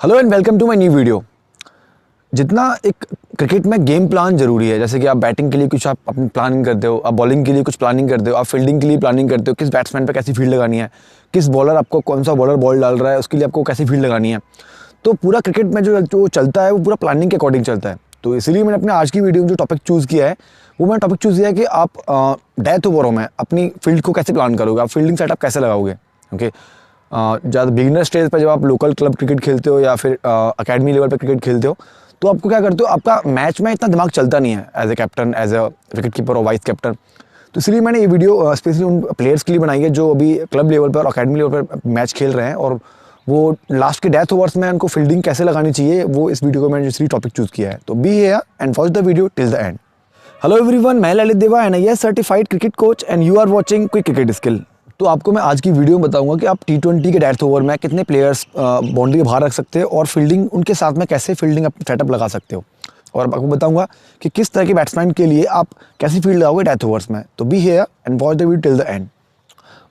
Hello and welcome to my new video. जितना एक cricket में गेम प्लान जरूरी है, जैसे कि आप बैटिंग के लिए कुछ आप अपनी प्लानिंग करते हो, आप बॉलिंग के लिए कुछ प्लानिंग करते हो, आप फील्डिंग के लिए प्लानिंग करते हो, किस बैट्समैन पे कैसी फील्ड लगानी है, किस बॉलर आपको कौन सा बॉलर बॉल डाल रहा है उसके लिए आपको कैसी फील्ड लगानी है। तो पूरा क्रिकेट में जो चलता है वो पूरा प्लानिंग के अकॉर्डिंग चलता है। तो इसीलिए मैंने अपने आज की वीडियो में जो टॉपिक चूज़ किया है वो मैंने टॉपिक चूज़ किया है कि आप डेथ ओवरों में अपनी फील्ड को कैसे प्लान करोगे, आप फील्डिंग सेटअप कैसे लगाओगे। ओके, ज़्यादा बिगिनर स्टेज पर जब आप लोकल क्लब क्रिकेट खेलते हो या फिर अकेडमी लेवल पर क्रिकेट खेलते हो तो आपको क्या करते हो, आपका मैच में इतना दिमाग चलता नहीं है as a captain, as a wicket keeper और वाइस कैप्टन। तो इसलिए मैंने ये वीडियो स्पेशली उन प्लेयर्स के लिए बनाई है जो अभी क्लब लेवल पर और अकेडमी लेवल पर मैच खेल रहे हैं और वो लास्ट के डेथ ओवर्स में उनको फील्डिंग कैसे लगानी चाहिए, वो इस वीडियो को मैंने इसलिए टॉपिक चूज़ किया है। तो be here and watch the video till the end. Hello everyone, मैं Lalit Deva and I am certified cricket coach and you are watching quick cricket skill. तो आपको मैं आज की वीडियो में बताऊंगा कि आप T20 के डेथ ओवर में कितने प्लेयर्स बाउंड्री के बाहर रख सकते हो और फील्डिंग उनके साथ में कैसे फील्डिंग सेटअप लगा सकते हो, और आपको बताऊंगा कि किस तरह के बैट्समैन के लिए आप कैसी फील्ड लगाओगे डेथ ओवर्स में। तो be here and watch the video till the and.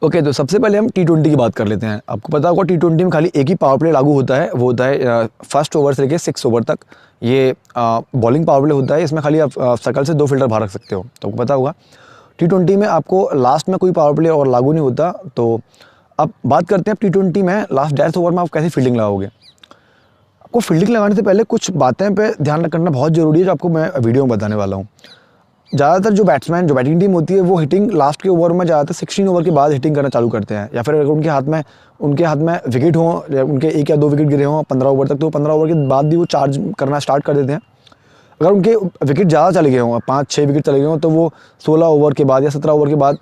Okay, तो सबसे पहले हम T20 की बात कर लेते हैं। आपको पता होगा T20 में खाली एक ही पावर प्ले लागू होता है, वो होता है फर्स्ट ओवर से लेकर 6 ओवर तक। ये बॉलिंग पावर प्ले होता है, इसमें खाली आप सर्कल से 2 फील्डर बाहर रख सकते हो। तो आपको पता होगा T20 में आपको लास्ट में कोई पावर प्ले और लागू नहीं होता। तो अब बात करते हैं T20 में लास्ट डेथ ओवर में आप कैसी फील्डिंग लगाओगे। आपको फील्डिंग लगाने से पहले कुछ बातें पे ध्यान रखना बहुत ज़रूरी है जो आपको मैं वीडियो में बताने वाला हूँ। ज़्यादातर जो बैटिंग टीम होती है वो हिटिंग लास्ट के ओवर में ज़्यादातर 16 ओवर के बाद हिटिंग करना चालू करते हैं, या फिर अगर उनके हाथ में विकेट हो, उनके 1 या 2 विकेट गिरे हों 15 ओवर तक, तो 15 ओवर के बाद भी वो चार्ज करना स्टार्ट कर देते हैं। अगर उनके विकेट ज़्यादा चले गए हों, 5-6 विकेट चले गए हों, तो वो 16 ओवर के बाद या 17 ओवर के बाद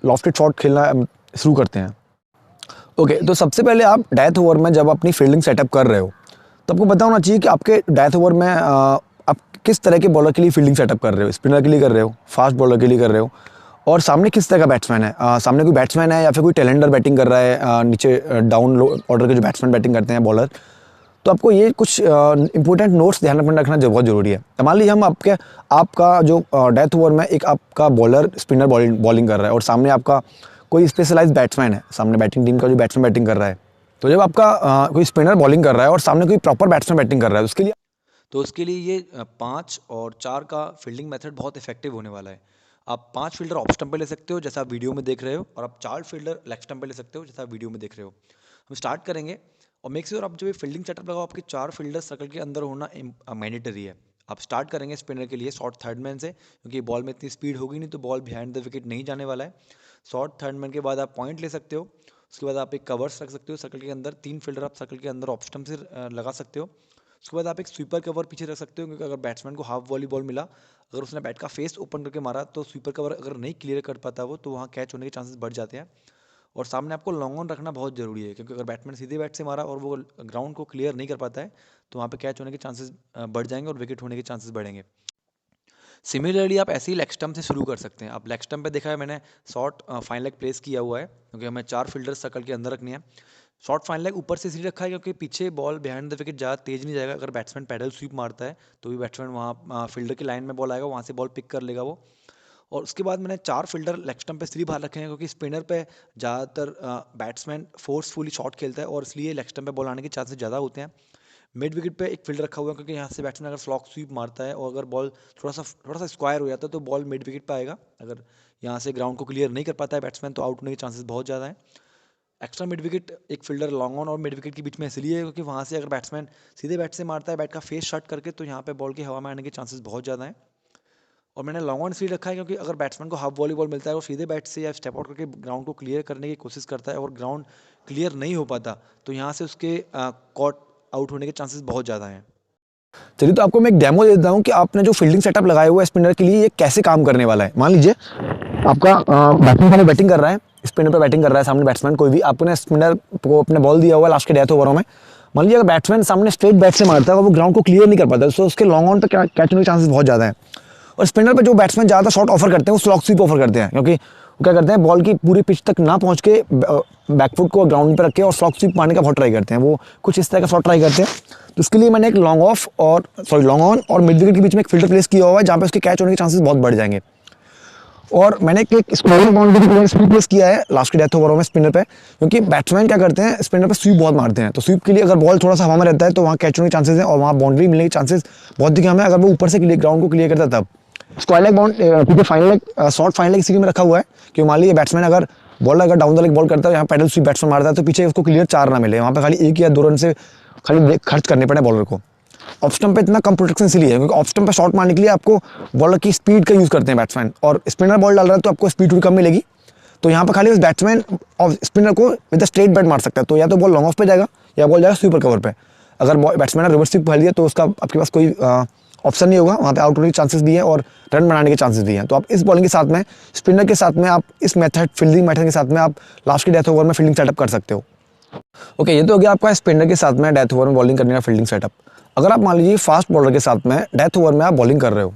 लॉफ्टेड शॉट खेलना शुरू करते हैं। ओके, तो सबसे पहले आप डेथ ओवर में जब अपनी फील्डिंग सेटअप कर रहे हो तो आपको पता होना चाहिए कि आपके डेथ ओवर में आप किस तरह के बॉलर के लिए फील्डिंग सेटअप कर रहे हो। स्पिनर के लिए कर रहे हो, फास्ट बॉलर के लिए कर रहे हो, और सामने किस तरह का बैट्समैन है। सामने कोई बैट्समैन है या फिर कोई टेलेंडर बैटिंग कर रहा है, नीचे डाउन ऑर्डर के जो बैट्समैन बैटिंग करते हैं बॉलर। तो आपको ये कुछ इंपॉर्टेंट नोट्स ध्यान में रखना बहुत ज़रूरी है। मान लीजिए हम आपका जो डेथ ओवर में एक आपका बॉलर स्पिनर बॉलिंग कर रहा है और सामने आपका कोई स्पेशलाइज बैट्समैन है, सामने बैटिंग टीम का जो बैट्समैन बैटिंग कर रहा है। तो जब आपका कोई स्पिनर बॉलिंग कर रहा है और सामने कोई प्रॉपर बैट्समैन बैटिंग कर रहा है, उसके लिए ये 5 और 4 का फील्डिंग मेथड बहुत इफेक्टिव होने वाला है। आप 5 फील्डर ऑफ स्टंप पे ले सकते हो जैसा आप वीडियो में देख रहे हो, और आप 4 फील्डर लेग स्टंप पे ले सकते हो जैसा आप वीडियो में देख रहे हो। हम स्टार्ट करेंगे और मेक श्योर आप जो ये फील्डिंग सेटअप लगाओ आपके 4 फील्डर सर्कल के अंदर होना मैंडेटरी है। आप स्टार्ट करेंगे स्पिनर के लिए शॉर्ट थर्ड मैन से, क्योंकि बॉल में इतनी स्पीड होगी नहीं तो बॉल बिहाइंड द विकेट नहीं जाने वाला है। शॉर्ट थर्ड मैन के बाद आप पॉइंट ले सकते हो, उसके बाद आप एक कवर्स रख सकते हो सर्कल के अंदर। 3 फील्डर आप सर्कल के अंदर ऑफ स्टंप से लगा सकते हो। उसके बाद आप एक स्वीपर कवर पीछे रख सकते हो, क्योंकि अगर बैट्समैन को हाफ वॉली बॉल मिला, अगर उसने बैट का फेस ओपन करके मारा तो स्वीपर कवर अगर नहीं क्लियर कर पाता वो, तो वहाँ कैच होने के चांसेस बढ़ जाते हैं। और सामने आपको लॉन्ग ऑन रखना बहुत ज़रूरी है, क्योंकि अगर बैट्समैन सीधे बैट से मारा और वो ग्राउंड को क्लियर नहीं कर पाता है तो वहाँ पे कैच होने के चांसेस बढ़ जाएंगे और विकेट होने के चांसेस बढ़ेंगे। सिमिलरली आप ऐसे ही लेग स्टंप से शुरू कर सकते हैं। आप लेग स्टंप पे देखा है मैंने शॉर्ट फाइन लेग प्लेस किया हुआ है, क्योंकि हमें 4 फील्डर सर्कल के अंदर रखनी है। शॉर्ट फाइन लेग ऊपर से इसलिए रखा है क्योंकि पीछे बॉल बिहाइंड द विकेट ज़्यादा तेज नहीं जाएगा। अगर बैट्समैन पैडल स्वीप मारता है तो भी बैट्समैन वहाँ फील्डर की लाइन में बॉल आएगा, वहाँ से बॉल पिक कर लेगा वो। और उसके बाद मैंने 4 फील्डर लेग स्टंप पे इसलिए बाहर रखे हैं क्योंकि स्पिनर पे ज़्यादातर बैट्समैन फोर्सफुली शॉट खेलता है और इसलिए लेग स्टंप पे बॉल आने के चांसेस ज़्यादा होते हैं। मिड विकेट पे एक फील्डर रखा हुआ है, क्योंकि यहाँ से बैट्समैन अगर स्लॉक स्वीप मारता है और अगर बॉल थोड़ा सा स्क्वायर हो जाता है तो बॉल मिड विकेट पे आएगा। अगर यहाँ से ग्राउंड को क्लियर नहीं कर पाता है बैट्समैन तो आउट होने के चांसेस बहुत ज़्यादा हैं। एक्स्ट्रा मिड विकेट एक फील्डर लॉन्ग ऑन और मिड विकेट के बीच में इसलिए है क्योंकि वहाँ से अगर बैट्समैन सीधे बैट से मारता है बैट का फेस शॉट करके, तो यहाँ पे बॉल के हवा में आने के चांसेस बहुत ज़्यादा हैं। और मैंने लॉन्ग ऑन इसलिए रखा है क्योंकि अगर बैट्समैन को हाफ वॉलीबॉल मिलता है और सीधे बैट से या स्टेप आउट करके ग्राउंड को क्लियर करने की कोशिश करता है और ग्राउंड क्लियर नहीं हो पाता, तो यहाँ से उसके कॉट आउट होने के चांसेस बहुत ज़्यादा हैं। चलिए तो आपको मैं एक डेमो दे देता हूँ कि आपने जो फील्डिंग सेटअप लगाया हुआ है स्पिनर के लिए ये कैसे काम करने वाला है। मान लीजिए आपका बैट्समैन सामने बैटिंग कर रहा है, स्पिनर पर बैटिंग कर रहा है सामने बैट्समैन, कोई भी आपने स्पिनर को अपने बॉल दिया हुआ है लास्ट के डेथ ओवरों में। मान लीजिए अगर बैट्समैन सामने स्ट्रेट बैट से मारता है और वो ग्राउंड को क्लियर नहीं कर पाता तो उसके लॉन्ग ऑन पर कैच होने के चांसेस बहुत ज़्यादा है। और स्पिनर पर जो बैट्समैन ज़्यादा शॉट ऑफर करते हैं वो स्लॉक स्वीप ऑफर करते हैं, क्योंकि वो क्या करते हैं बॉल की पूरी पिच तक ना पहुंच के बैकफुट को ग्राउंड पर रख के और स्लॉक स्वीप मारने का बहुत ट्राई करते हैं। वो कुछ इस तरह का शॉट ट्राई करते हैं। तो उसके लिए मैंने एक लॉन्ग ऑन और मिड विकेट के बीच में एक फील्डर प्लेस किया हुआ है जहाँ पे उसके कैच होने के चांसेस बहुत बढ़ जाएंगे। और मैंने एक स्क्वायर बाउंड्री भी स्वीप प्लेस किया है लास्ट के डेथ ओवरों में स्पिनर पे, क्योंकि बैट्समैन क्या करते हैं स्पिनर पे स्वीप बहुत मारते हैं, तो स्वीप के लिए अगर बॉल थोड़ा सा हवा में रहता है तो वहाँ कैच होने के चांसेस हैं और वहाँ बाउंड्री मिलने के चांसेस बहुत दिखे हमें, अगर वो ऊपर से ग्राउंड को क्लियर करता तब। स्क्वायर लेग बाउंड क्योंकि final leg short final leg इसी में रखा हुआ है कि मान लीजिए बैट्समैन अगर बॉल अगर डाउन द लेग बॉल करता है, यहाँ पैडल स्वीप बैट्समैन मारता है तो पीछे उसको क्लियर 4 ना मिले, वहाँ पे खाली 1 या 2 रन से खाली खर्च करने पड़े बॉलर को। ऑफ स्टंप पे इतना कम प्रोटेक्शन इसलिए है क्योंकि ऑफ स्टंप पे शॉट मारने के लिए आपको बॉलर की स्पीड का यूज़ करते हैं बैट्समैन, और स्पिनर बॉल डाल रहा है तो आपको स्पीड थोड़ी कम मिलेगी, तो यहाँ पर खाली उस बैट्समैन और स्पिनर को विद स्ट्रेट बैट मार सकता है, तो या तो बॉल लॉन्ग ऑफ पे जाएगा या बॉल जाएगा स्वीपर कवर पे। अगर बैट्समैन ने रिवर्स स्वीप कर लिया तो उसका आपके पास कोई ऑप्शन नहीं होगा, वहाँ पे आउट होने के चांसेस भी हैं और रन बनाने के चांसेस भी हैं। तो आप इस बॉलिंग के साथ में स्पिनर के साथ में आप इस मेथड फील्डिंग मेथड के साथ में आप लास्ट के डेथ ओवर में फील्डिंग सेटअप कर सकते हो। ओके, ये तो हो गया आपका स्पिनर के साथ में डेथ ओवर में बॉलिंग करने का फील्डिंग सेटअप। अगर आप मान लीजिए फास्ट बॉलर के साथ में डेथ ओवर में आप बॉलिंग कर रहे हो,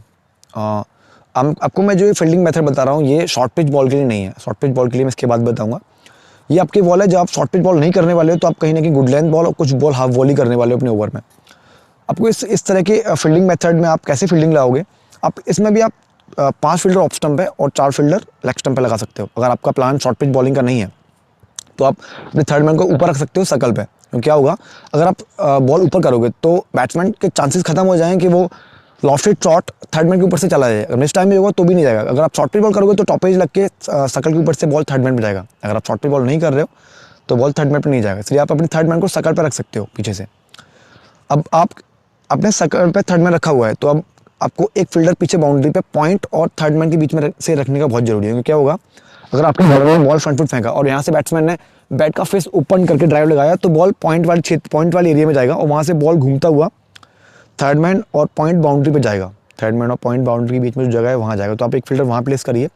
आपको मैं जो ये फील्डिंग मेथड बता रहा हूँ ये शॉर्ट पिच बॉल के लिए नहीं है, शॉर्ट पिच बॉल के लिए मैं इसके बाद बताऊंगा। ये आपकी बॉल है, जब आप शॉर्ट पिच बॉल नहीं करने वाले हो तो आप कहीं ना कहीं गुड लेंथ बॉल और कुछ बॉल हाफ वॉली करने वाले हो अपने ओवर में। आपको इस तरह के फील्डिंग मेथड में आप कैसे फील्डिंग लाओगे, आप इसमें भी आप 5 फील्डर ऑफ स्टंप है और 4 फील्डर लेग स्टंप पे लगा सकते हो। अगर आपका प्लान शॉर्ट पिच बॉलिंग का नहीं है तो आप अपने थर्ड मैन को ऊपर रख सकते हो सर्कल पे, तो क्या होगा अगर आप बॉल ऊपर करोगे तो बैट्समैन के चांसेस खत्म हो जाएंगे कि वो लॉफ्टेड शॉट थर्ड मैन के ऊपर से चला जाए, अगर नेक्स्ट टाइम भी होगा तो भी नहीं जाएगा। अगर आप शॉर्ट पिच बॉल करोगे तो टॉप एज लग के सर्कल के ऊपर से बॉल थर्ड मैन पे जाएगा, अगर आप शॉर्ट पिच बॉल नहीं कर रहे हो तो बॉल थर्ड मैन पे नहीं जाएगा, इसलिए आप अपने थर्ड मैन को सर्कल पर रख सकते हो पीछे से। अब आप अपने सर्कल पे थर्ड मैन रखा हुआ है तो अब आपको एक फील्डर पीछे बाउंड्री पे पॉइंट और थर्ड मैन के बीच में से रखने का बहुत जरूरी है, क्योंकि क्या होगा अगर आपने बॉल फ्रंट फुट फेंका और यहाँ से बैट्समैन ने बैट का फेस ओपन करके ड्राइव लगाया तो बॉल पॉइंट वाले एरिया में जाएगा और वहाँ से बॉल घूमता हुआ थर्ड मैन और पॉइंट बाउंड्री पे जाएगा, थर्ड मैन और पॉइंट बाउंड्री के बीच में जो जगह है वहाँ जाएगा। तो आप एक फील्डर वहाँ प्लेस करिए,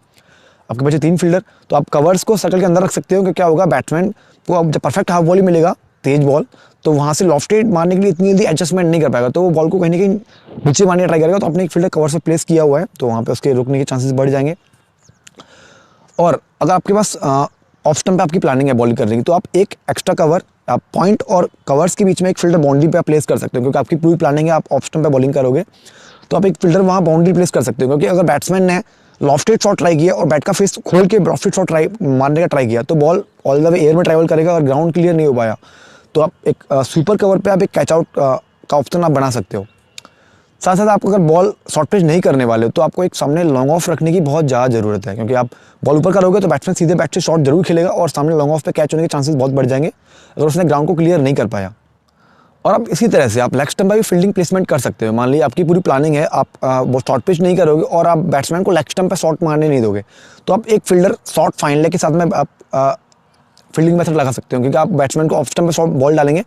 आपके बचे 3 फील्डर, तो आप कवर्स को सर्कल के अंदर रख सकते हो कि क्या होगा बैट्समैन को अब जब परफेक्ट हाफ बॉल ही मिलेगा तेज बॉल तो वहाँ से लॉफ्टेड मारने के लिए इतनी जल्दी एडजस्टमेंट नहीं कर पाएगा, तो वो बॉल को कहीं ना कहीं नीचे मारने का ट्राई करेगा। तो अपने एक फील्डर कवर्स पे प्लेस किया हुआ है तो वहाँ पे उसके रुकने के चांसेस बढ़ जाएंगे। और अगर आपके पास ऑफ स्टंप पे आपकी प्लानिंग है बॉलिंग करने की तो आप एक एक्स्ट्रा कवर आप पॉइंट और कवर्स के बीच में एक फील्डर बाउंड्री पे आप प्लेस कर सकते हो, क्योंकि आपकी पूरी प्लानिंग है आप ऑफ स्टंप पे बॉलिंग करोगे तो आप एक फील्डर वहाँ बाउंड्री प्लेस कर सकते हो। क्योंकि अगर बैट्समैन ने लॉफ्टेड शॉट ट्राई किया और बैट का फेस खोल के लॉफ्टेड शॉट मारने का ट्राई किया तो ball all the way air में ट्रैवल करेगा और ग्राउंड क्लियर नहीं हो पाया, तो आप एक स्वीपर कवर पे आप एक कैच आउट का ऑप्शन आप बना सकते हो। साथ साथ आप अगर बॉल शॉर्ट पिच नहीं करने वाले हो तो आपको एक सामने लॉन्ग ऑफ रखने की बहुत ज़्यादा ज़रूरत है, क्योंकि आप बॉल ऊपर करोगे तो बैट्समैन सीधे बैट से शॉट जरूर खेलेगा और सामने लॉन्ग ऑफ पे कैच होने के चांसेस बहुत बढ़ जाएंगे अगर उसने ग्राउंड को क्लियर नहीं कर पाया। और आप इसी तरह से आप लेग स्टंप पर भी फील्डिंग प्लेसमेंट कर सकते हो। मान लीजिए आपकी पूरी प्लानिंग है आप वो शॉर्ट पिच नहीं करोगे और आप बैट्समैन को लेग स्टंप पर शॉट मारने नहीं दोगे तो आप एक फील्डर शॉर्ट फाइनल के साथ में आप फील्डिंग मेथड लगा सकते हो, क्योंकि आप बैट्समैन को ऑफ स्टंप पे शॉट बॉल डालेंगे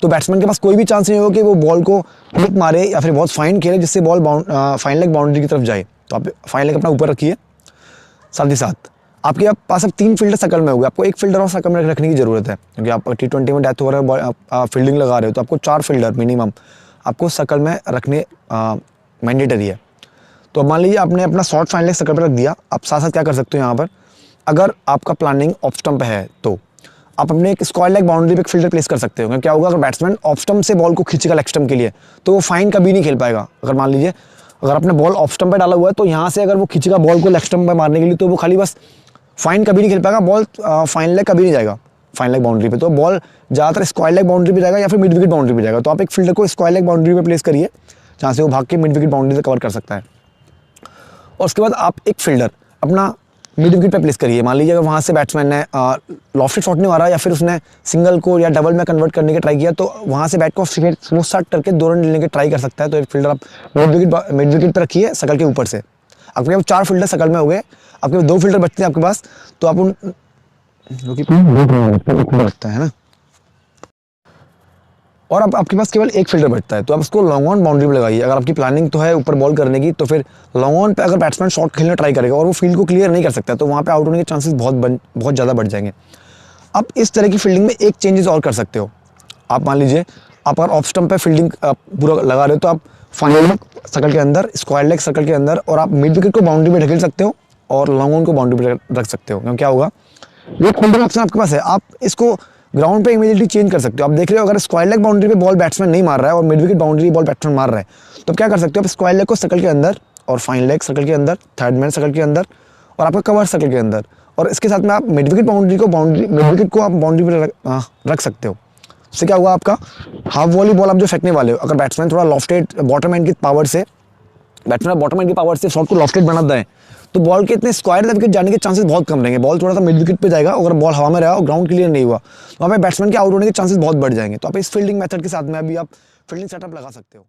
तो बैट्समैन के पास कोई भी चांस नहीं होगा कि वो बॉल को क्लिक मारे या फिर बहुत फाइन खेले जिससे बॉल फाइनल लेग बाउंड्री की तरफ जाए। तो आप फाइनल लेग अपना ऊपर रखिए। साथ ही साथ आपके पास अब 3 फील्डर सर्कल में हो गए, आपको एक फील्डर और सर्कल में रखने की जरूरत है, क्योंकि आप T20 में डेथ ओवर है फील्डिंग लगा रहे हो तो आपको 4 फील्डर मिनिमम आपको सर्कल में रखने मैंडेटरी है। तो मान लीजिए आपने अपना शॉर्ट फाइनल लेग सर्कल पर रख दिया, आप साथ साथ क्या कर सकते हो यहाँ पर अगर आपका प्लानिंग ऑफ स्टंप है तो आप अपने एक स्क्वायर लेग बाउंड्री पे एक फील्डर प्लेस कर सकते हो। क्या होगा अगर बैट्समैन ऑफ स्टंप से बॉल को खींचेगा लेग स्टंप के लिए तो वो फाइन कभी नहीं खेल पाएगा। अगर मान लीजिए अगर आपने बॉल ऑफ स्टंप पे डाला हुआ है तो यहाँ से अगर वो खींचेगा बॉल को लेग स्टंप पे मारने के लिए तो वो खाली बस फाइन कभी नहीं खेल पाएगा, बॉल फाइन लेग कभी नहीं जाएगा फाइन लेग बाउंड्री पे, तो बॉल ज़्यादातर स्क्वायर लेग बाउंड्री पे जाएगा या फिर मिड विकेट बाउंड्री पे जाएगा। तो आप एक फील्डर को स्क्वायर लेग बाउंड्री पे प्लेस करिए जहाँ से वो भाग के मिड विकेट बाउंड्री से कवर कर सकता है। और उसके बाद आप एक फील्डर अपना मिड विकेट पे प्लेस करिए। मान लीजिए अगर वहाँ से बैट्समैन ने लॉफ्टेड शॉट नहीं मारा या फिर उसने सिंगल को या डबल में कन्वर्ट करने का ट्राई किया तो वहाँ से बैट को स्मूथ स्टार्ट करके 2 रन लेने के ट्राई कर सकता है। तो एक फील्डर आप मिड विकेट पर रखिए सर्कल के ऊपर से। आपके पास 4 फील्डर सर्कल में हो गए, आपके पास 2 फील्डर बचते हैं आपके पास, तो आप उन बचता है ना, और अब आपके पास केवल एक फील्डर बचता है तो आप उसको लॉन्ग ऑन बाउंड्री में लगाइए। अगर आपकी प्लानिंग तो है ऊपर बॉल करने की तो फिर लॉन्ग ऑन पे अगर बैट्समैन शॉट खेलने ट्राई करेगा और वो फील्ड को क्लियर नहीं कर सकता तो वहाँ पे आउट होने के चांसेस बहुत ज़्यादा बढ़ जाएंगे। आप इस तरह की फील्डिंग में एक चेंजेस और कर सकते हो। आप मान लीजिए आप अगर ऑफ स्टंप पे फील्डिंग पूरा लगा रहे हो तो आप फाइनल लेग सर्कल के अंदर, स्क्वायर लेग सर्कल के अंदर और आप मिड विकेट को बाउंड्री में ढकेल सकते हो और लॉन्ग ऑन को बाउंड्री पे रख सकते हो। क्योंकि क्या होगा ये होल्डर ऑप्शन आपके पास है, आप इसको ग्राउंड पे इमीडिएटली चेंज कर सकते हो। आप देख रहे हो अगर स्क्वायर लेग बाउंड्री पे बॉल बैट्समैन नहीं मार रहा है और mid wicket boundary ball batsman मार रहा है तो क्या कर सकते हो आप स्क्वायर लेग को सर्कल के अंदर और फाइन लेग सर्कल के अंदर, थर्ड मैन सर्कल के अंदर और आपका कवर सर्कल के अंदर, और इसके साथ में आप मिड विकेट को आप बाउंड्री पे रख सकते हो। उससे क्या होगा, आपका हाफ वॉली बॉल आप जो फेंकने वाले हो, अगर बैट्समैन थोड़ा लॉफ्टेड बॉटम एंड की पावर से शॉट को लॉफ्टेड बना दें, तो बॉल के इतने स्क्वायर विकेट जाने के चांसेस बहुत कम रहेंगे। बॉल थोड़ा सा मिड विकेट पे जाएगा, अगर बॉल हवा में रहा और ग्राउंड क्लियर नहीं हुआ तो वहाँ पे बैट्समैन के आउट होने के चांसेस बहुत बढ़ जाएंगे। तो आप इस फील्डिंग मेथड के साथ में अभी आप फील्डिंग सेटअप लगा सकते हो।